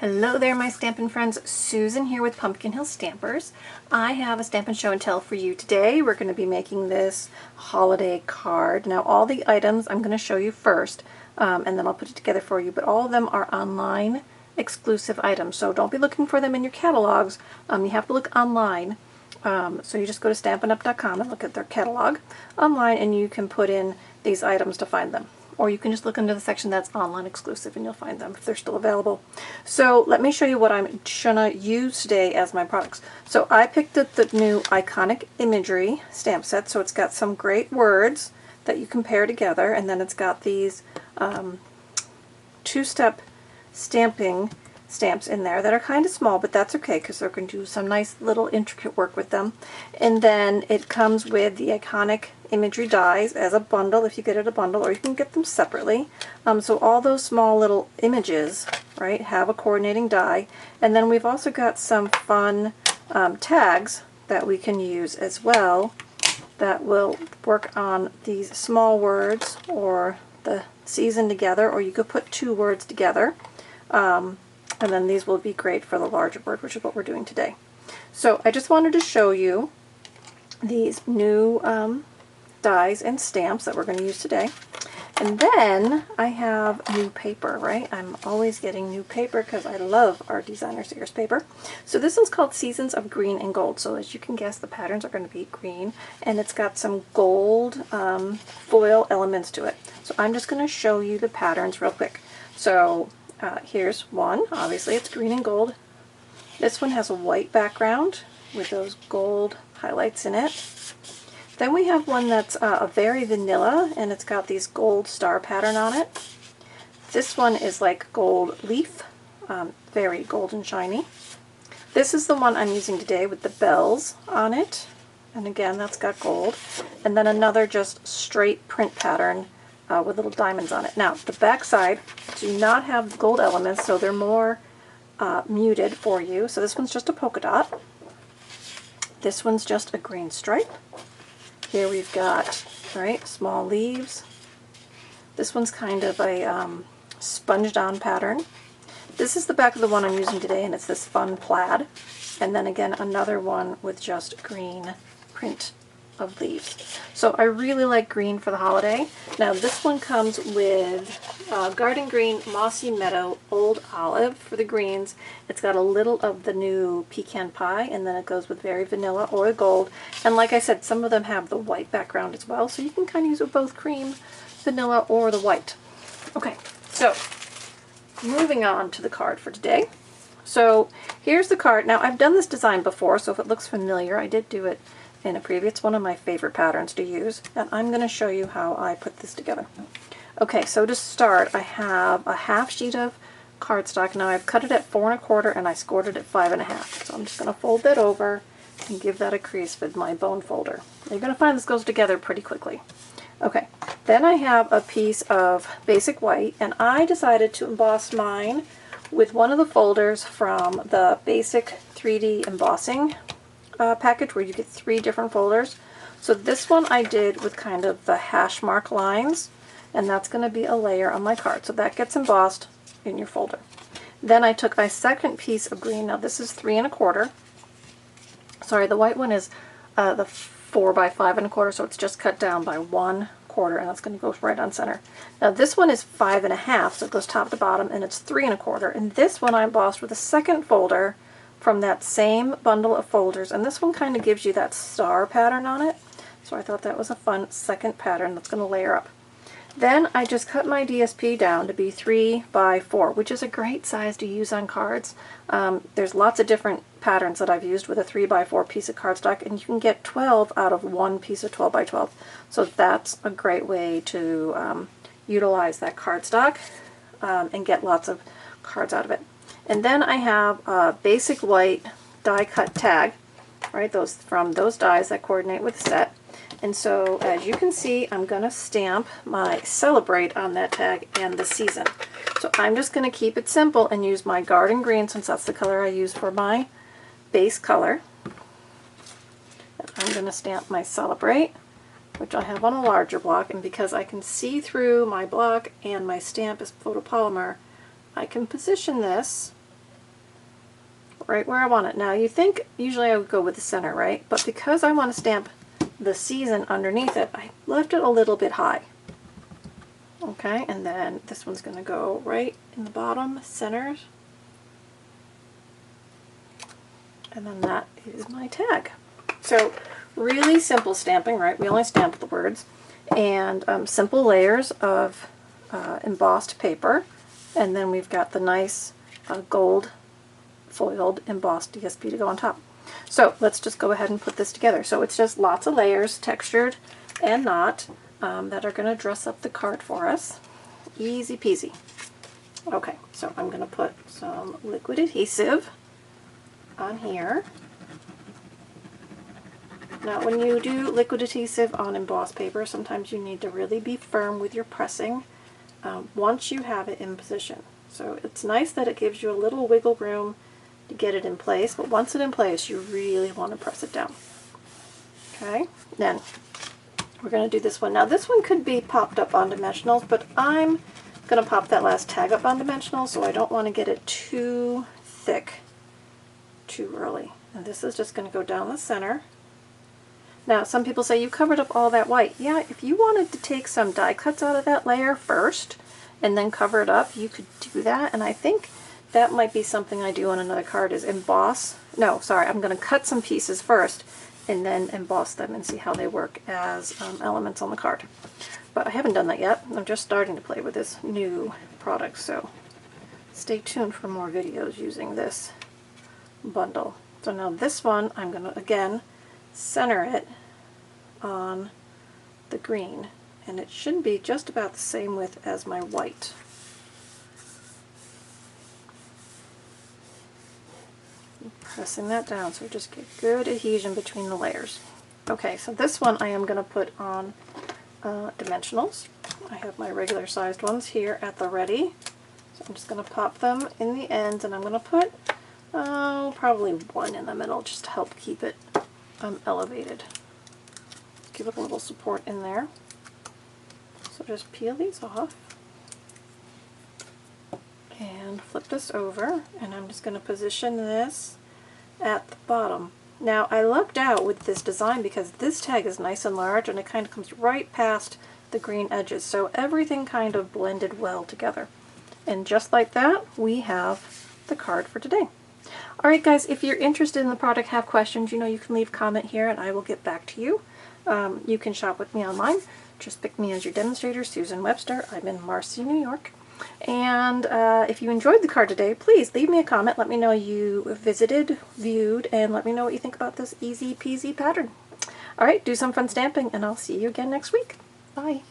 Hello there, my Stampin' friends. Susan here with Pumpkin Hill Stampers. I have a Stampin' Show and Tell for you today. We're going to be making this holiday card. Now all the items I'm going to show you first, and then I'll put it together for you, but all of them are online exclusive items, so don't be looking for them in your catalogs. You have to look online. So you just go to stampinup.com and look at their catalog online, and you can put in these items to find them. Or you can just look into the section that's online exclusive and you'll find them if they're still available. So let me show you what I'm gonna use today as my products. So I picked up the new Iconic Imagery stamp set. So it's got some great words that you can pair together, and then it's got these two-step stamping stamps in there that are kind of small, but that's okay because they're going to do some nice little intricate work with them. And then it comes with the Iconic Imagery dies as a bundle if you get it a bundle, or you can get them separately. So all those small little images, right, have a coordinating die. And then we've also got some fun tags that we can use as well that will work on these small words or the season together, or you could put two words together. And then these will be great for the larger word, which is what we're doing today. So I just wanted to show you these new dies and stamps that we're going to use today. And then I have new paper, right? I'm always getting new paper because I love our Designer Series paper. So this is called Seasons of Green and Gold. So as you can guess, the patterns are going to be green, and it's got some gold foil elements to it. So I'm just going to show you the patterns real quick. So here's one. Obviously it's green and gold. This one has a white background with those gold highlights in it. Then we have one that's a very vanilla, and it's got these gold star pattern on it. This one is like gold leaf, very gold and shiny. This is the one I'm using today with the bells on it, and again that's got gold. And then another just straight print pattern with little diamonds on it. Now the back side do not have gold elements, so they're more muted for you. So this one's just a polka dot. This one's just a green stripe. Here we've got, right, small leaves. This one's kind of a sponged on pattern. This is the back of the one I'm using today, and it's this fun plaid. And then again another one with just green print of leaves. So I really like green for the holiday. Now this one comes with Garden Green, Mossy Meadow, Old Olive for the greens. It's got a little of the new Pecan Pie, and then it goes with very vanilla or gold. And like I said, some of them have the white background as well, so you can kind of use it with both cream, vanilla, or the white. Okay, so moving on to the card for today. So here's the card. Now I've done this design before, so if it looks familiar, I did do it in a preview. It's one of my favorite patterns to use, and I'm going to show you how I put this together. Okay, so to start, I have a half sheet of cardstock. Now I've cut it at 4 1/4 and I scored it at 5 1/2. So I'm just going to fold that over and give that a crease with my bone folder. You're going to find this goes together pretty quickly. Okay, then I have a piece of basic white, and I decided to emboss mine with one of the folders from the basic 3D embossing package where you get 3 different folders. So this one I did with kind of the hash mark lines, and that's going to be a layer on my card. So that gets embossed in your folder. Then I took my second piece of green. Now this is 3 1/4. Sorry, the white one is the 4 by 5 1/4, so it's just cut down by 1/4, and that's going to go right on center. Now this one is 5 1/2, so it goes top to bottom, and it's 3 1/4. And this one I embossed with a second folder from that same bundle of folders, and this one kind of gives you that star pattern on it, so I thought that was a fun second pattern that's going to layer up. Then I just cut my DSP down to be 3 by 4, which is a great size to use on cards. There's lots of different patterns that I've used with a 3 by 4 piece of cardstock, and you can get 12 out of one piece of 12 by 12, so that's a great way to utilize that cardstock and get lots of cards out of it. And then I have a basic white die cut tag, right, those from those dies that coordinate with the set. And so as you can see, I'm going to stamp my Celebrate on that tag and the season. So I'm just going to keep it simple and use my Garden Green, since that's the color I use for my base color. And I'm going to stamp my Celebrate, which I have on a larger block, and because I can see through my block and my stamp is photopolymer, I can position this right where I want it. Now you think usually I would go with the center, right? But because I want to stamp the season underneath it, I left it a little bit high. Okay, and then this one's going to go right in the bottom, center. And then that is my tag. So really simple stamping, right? We only stamp the words. And simple layers of embossed paper. And then we've got the nice gold foiled embossed DSP to go on top. So let's just go ahead and put this together. So it's just lots of layers, textured and not, that are going to dress up the card for us. Easy peasy. Okay, so I'm going to put some liquid adhesive on here. Now when you do liquid adhesive on embossed paper, sometimes you need to really be firm with your pressing once you have it in position. So it's nice that it gives you a little wiggle room to get it in place, but once it's in place, you really want to press it down. Okay, then we're going to do this one. Now this one could be popped up on dimensionals, but I'm going to pop that last tag up on dimensionals, so I don't want to get it too thick too early. And this is just going to go down the center. Now some people say you covered up all that white. Yeah, if you wanted to take some die cuts out of that layer first and then cover it up, you could do that. And I think that might be something I do on another card, is emboss. No, sorry, I'm going to cut some pieces first and then emboss them and see how they work as elements on the card. But I haven't done that yet. I'm just starting to play with this new product, so stay tuned for more videos using this bundle. So now this one, I'm going to, again, center it on the green, and it should be just about the same width as my white. Pressing that down so we just get good adhesion between the layers. Okay, so this one I am going to put on dimensionals. I have my regular sized ones here at the ready. So I'm just going to pop them in the ends, and I'm going to put probably one in the middle just to help keep it elevated. Give it a little support in there. So just peel these off and flip this over, and I'm just going to position this at the bottom. Now I lucked out with this design because this tag is nice and large and it kind of comes right past the green edges, so everything kind of blended well together. And just like that, we have the card for today. Alright guys, if you're interested in the product, have questions, you know you can leave a comment here and I will get back to you. You can shop with me online. Just pick me as your demonstrator, Susan Webster. I'm in Marcy, New York. And if you enjoyed the card today, please leave me a comment. Let me know you visited, viewed, and let me know what you think about this easy peasy pattern. Alright, do some fun stamping, and I'll see you again next week. Bye.